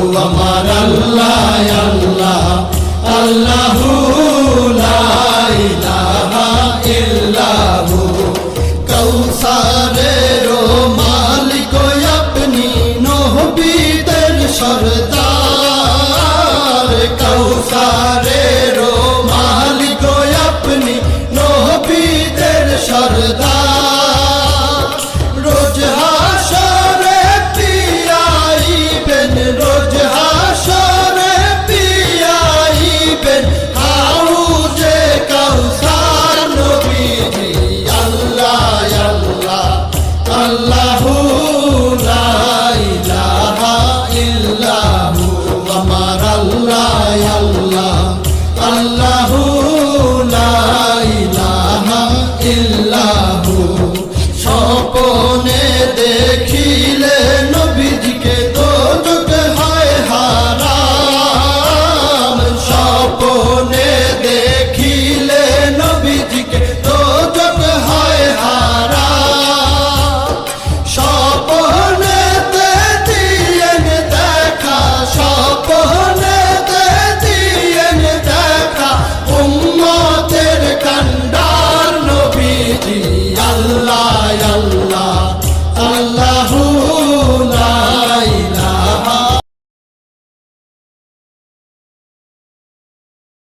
আমার আল্লাহ আল্লাহ আল্লাহু লা ইলাহা ইল্লাহু কৌসারের মালিক আপনি নবীদের সরদার কৌসারের মালিক আপনি নবীদের সরদার